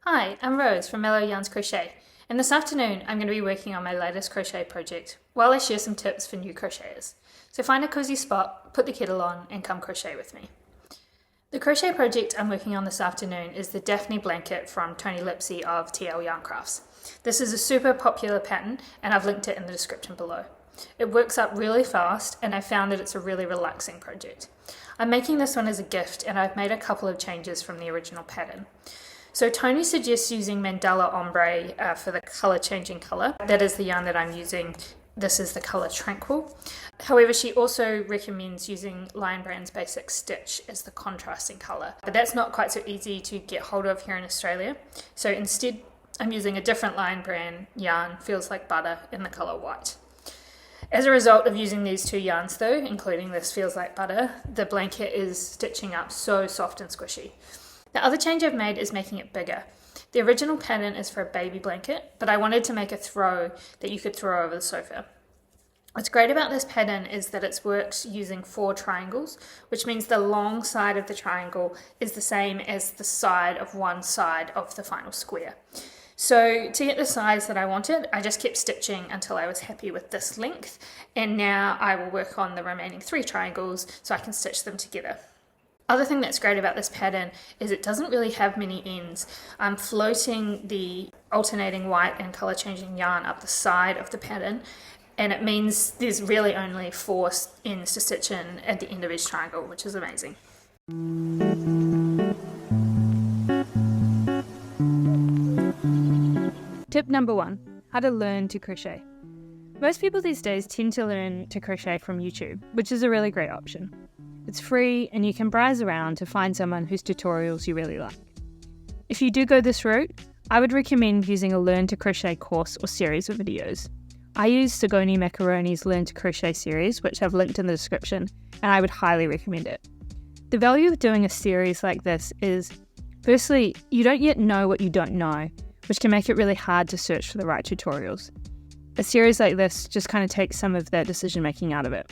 Hi, I'm Rose from Mellow Yarns Crochet, and this afternoon I'm going to be working on my latest crochet project while I share some tips for new crocheters. So find a cozy spot, put the kettle on, and come crochet with me. The crochet project I'm working on this afternoon is the Daphne blanket from Tony Lipsey of TL Yarn Crafts. This is a super popular pattern and I've linked it in the description below. It works up really fast and I found that it's a really relaxing project. I'm making this one as a gift and I've made a couple of changes from the original pattern. So Tony suggests using Mandala Ombre for the colour changing colour. That is the yarn that I'm using. This is the colour Tranquil. However, she also recommends using Lion Brand's Basic Stitch as the contrasting colour. But that's not quite so easy to get hold of here in Australia. So instead, I'm using a different Lion Brand yarn, Feels Like Butter, in the colour White. As a result of using these two yarns though, including this Feels Like Butter, the blanket is stitching up so soft and squishy. The other change I've made is making it bigger. The original pattern is for a baby blanket, but I wanted to make a throw that you could throw over the sofa. What's great about this pattern is that it's worked using 4 triangles, which means the long side of the triangle is the same as the side of one side of the final square. So to get the size that I wanted, I just kept stitching until I was happy with this length, and now I will work on the remaining 3 triangles so I can stitch them together. Other thing that's great about this pattern is it doesn't really have many ends. I'm floating the alternating white and colour changing yarn up the side of the pattern, and it means there's really only 4 ends to stitch in at the end of each triangle, which is amazing. Tip number 1, how to learn to crochet. Most people these days tend to learn to crochet from YouTube, which is a really great option. It's free and you can browse around to find someone whose tutorials you really like. If you do go this route, I would recommend using a Learn to Crochet course or series of videos. I use Sigoni Macaroni's Learn to Crochet series, which I've linked in the description, and I would highly recommend it. The value of doing a series like this is, firstly, you don't yet know what you don't know, which can make it really hard to search for the right tutorials. A series like this just kind of takes some of that decision making out of it.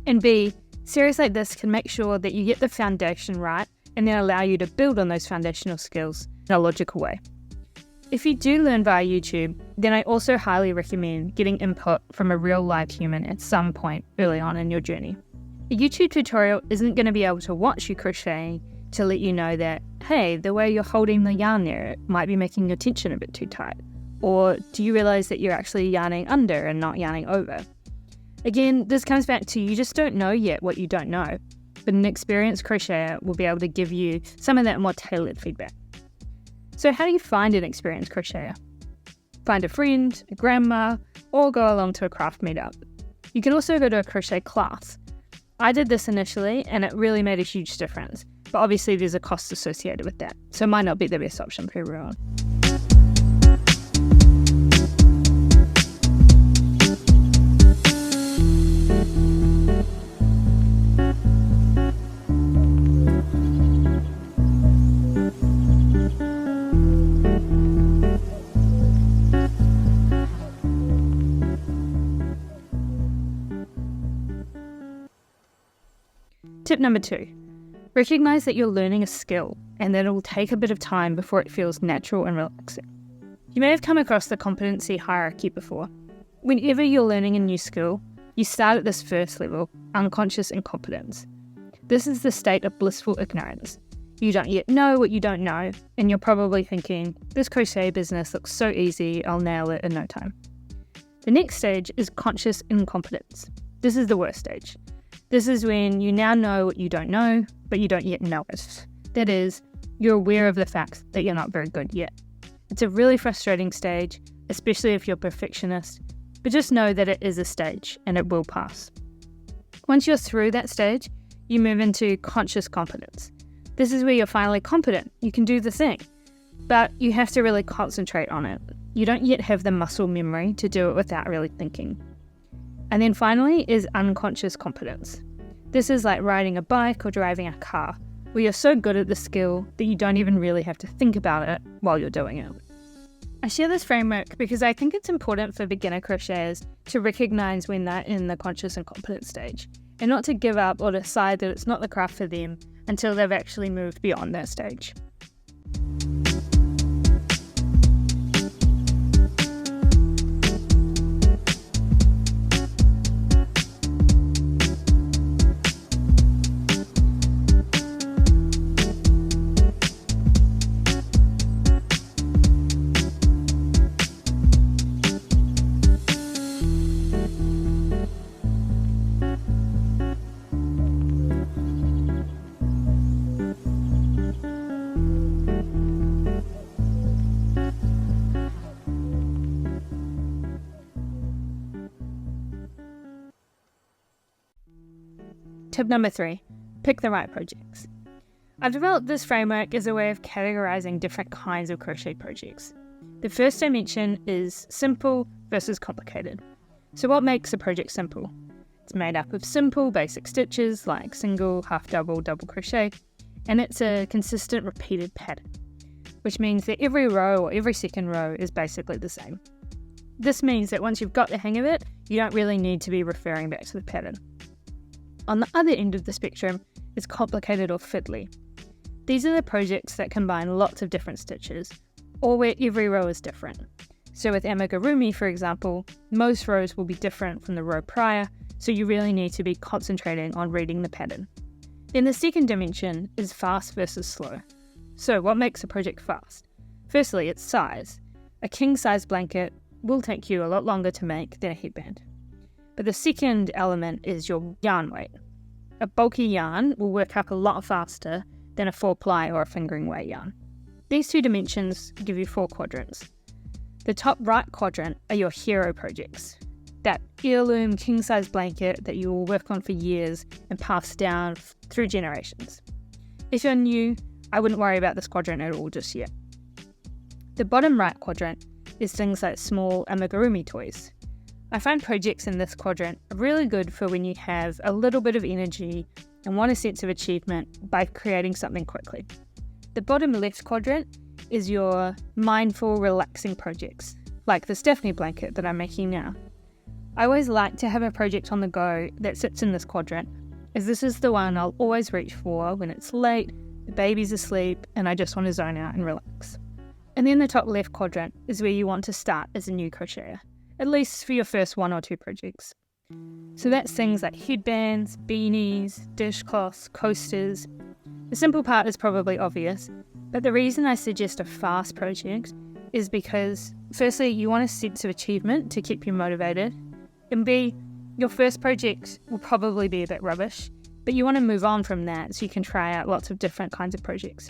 And B, series like this can make sure that you get the foundation right and then allow you to build on those foundational skills in a logical way. If you do learn via YouTube, then I also highly recommend getting input from a real live human at some point early on in your journey. A YouTube tutorial isn't going to be able to watch you crocheting to let you know that, hey, the way you're holding the yarn there might be making your tension a bit too tight. Or do you realize that you're actually yarning under and not yarning over? Again, this comes back to you just don't know yet what you don't know, but an experienced crocheter will be able to give you some of that more tailored feedback. So how do you find an experienced crocheter? Find a friend, a grandma, or go along to a craft meetup. You can also go to a crochet class. I did this initially and it really made a huge difference, but obviously there's a cost associated with that, so it might not be the best option for everyone. Tip number 2, recognize that you're learning a skill and that it will take a bit of time before it feels natural and relaxing. You may have come across the competency hierarchy before. Whenever you're learning a new skill, you start at this first level, unconscious incompetence. This is the state of blissful ignorance. You don't yet know what you don't know, and you're probably thinking, this crochet business looks so easy, I'll nail it in no time. The next stage is conscious incompetence. This is the worst stage. This is when you now know what you don't know, but you don't yet know it. That is, you're aware of the fact that you're not very good yet. It's a really frustrating stage, especially if you're a perfectionist, but just know that it is a stage and it will pass. Once you're through that stage, you move into conscious competence. This is where you're finally competent. You can do the thing, but you have to really concentrate on it. You don't yet have the muscle memory to do it without really thinking. And then finally is unconscious competence. This is like riding a bike or driving a car, where you're so good at the skill that you don't even really have to think about it while you're doing it. I share this framework because I think it's important for beginner crocheters to recognize when they're in the conscious and competent stage, and not to give up or decide that it's not the craft for them until they've actually moved beyond that stage. tip number 3, pick the right projects. I've developed this framework as a way of categorizing different kinds of crochet projects. The first dimension is simple versus complicated. So what makes a project simple? It's made up of simple basic stitches like single, half double, double crochet, and it's a consistent repeated pattern, which means that every row or every second row is basically the same. This means that once you've got the hang of it, you don't really need to be referring back to the pattern. On the other end of the spectrum is complicated or fiddly. These are the projects that combine lots of different stitches, or where every row is different. So with amigurumi, for example, most rows will be different from the row prior, so you really need to be concentrating on reading the pattern. Then the second dimension is fast versus slow. So what makes a project fast? Firstly, its size. A king-size blanket will take you a lot longer to make than a headband. But the second element is your yarn weight. A bulky yarn will work up a lot faster than a 4-ply or a fingering weight yarn. These two dimensions give you 4 quadrants. The top right quadrant are your hero projects. That heirloom king-size blanket that you will work on for years and pass down through generations. If you're new, I wouldn't worry about this quadrant at all just yet. The bottom right quadrant is things like small amigurumi toys. I find projects in this quadrant are really good for when you have a little bit of energy and want a sense of achievement by creating something quickly. The bottom left quadrant is your mindful, relaxing projects, like the Stephanie blanket that I'm making now. I always like to have a project on the go that sits in this quadrant, as this is the one I'll always reach for when it's late, the baby's asleep, and I just want to zone out and relax. And then the top left quadrant is where you want to start as a new crocheter, at least for your first 1 or 2 projects. So that's things like headbands, beanies, dishcloths, coasters. The simple part is probably obvious, but the reason I suggest a fast project is because, firstly, you want a sense of achievement to keep you motivated, and B, your first project will probably be a bit rubbish, but you want to move on from that so you can try out lots of different kinds of projects.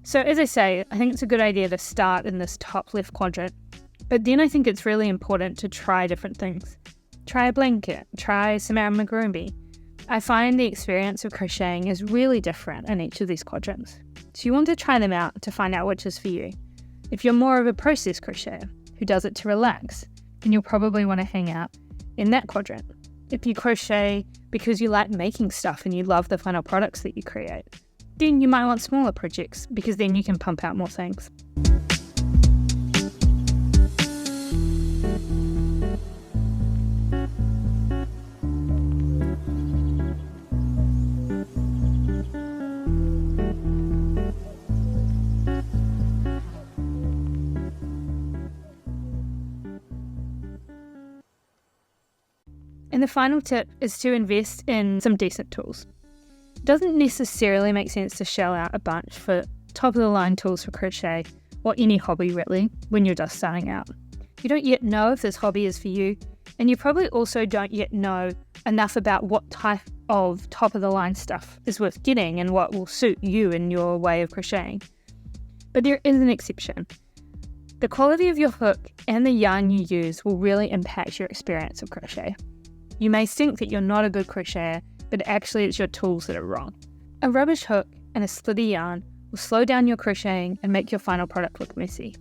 So as I say, I think it's a good idea to start in this top left quadrant, but then I think it's really important to try different things. Try a blanket, try some amigurumi. I find the experience of crocheting is really different in each of these quadrants. So you want to try them out to find out which is for you. If you're more of a process crocheter who does it to relax, then you'll probably want to hang out in that quadrant. If you crochet because you like making stuff and you love the final products that you create, then you might want smaller projects because then you can pump out more things. And the final tip is to invest in some decent tools. It doesn't necessarily make sense to shell out a bunch for top-of-the-line tools for crochet, or any hobby really, when you're just starting out. You don't yet know if this hobby is for you, and you probably also don't yet know enough about what type of top-of-the-line stuff is worth getting and what will suit you and your way of crocheting. But there is an exception. The quality of your hook and the yarn you use will really impact your experience of crochet. You may think that you're not a good crocheter, but actually it's your tools that are wrong. A rubbish hook and a slitty yarn will slow down your crocheting and make your final product look messy.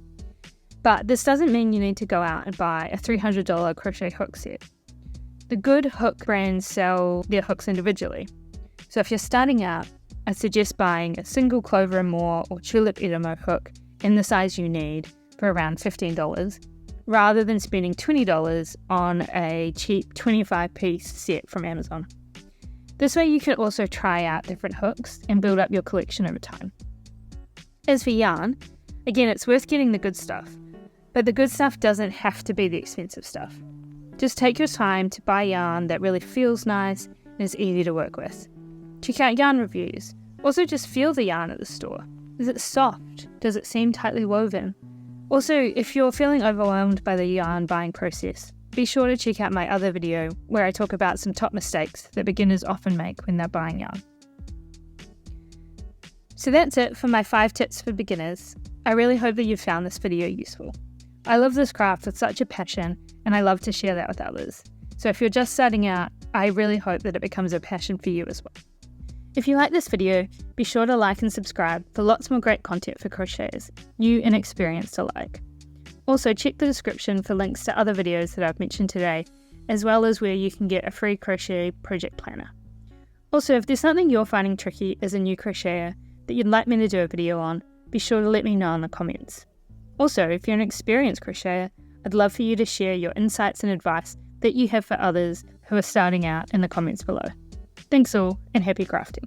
But this doesn't mean you need to go out and buy a $300 crochet hook set. The good hook brands sell their hooks individually. So if you're starting out, I suggest buying a single Clover and More or Tulip Edomo hook in the size you need for around $15, rather than spending $20 on a cheap 25-piece set from Amazon. This way you can also try out different hooks and build up your collection over time. As for yarn, again, it's worth getting the good stuff, but the good stuff doesn't have to be the expensive stuff. Just take your time to buy yarn that really feels nice and is easy to work with. Check out yarn reviews. Also just feel the yarn at the store. Is it soft? Does it seem tightly woven? Also, if you're feeling overwhelmed by the yarn buying process, be sure to check out my other video where I talk about some top mistakes that beginners often make when they're buying yarn. So that's it for my 5 tips for beginners. I really hope that you found this video useful. I love this craft with such a passion, and I love to share that with others. So if you're just starting out, I really hope that it becomes a passion for you as well. If you like this video, be sure to like and subscribe for lots more great content for crocheters, new and experienced alike. Also, check the description for links to other videos that I've mentioned today, as well as where you can get a free crochet project planner. Also, if there's something you're finding tricky as a new crocheter that you'd like me to do a video on, be sure to let me know in the comments. Also, if you're an experienced crocheter, I'd love for you to share your insights and advice that you have for others who are starting out in the comments below. Thanks all, and happy crafting.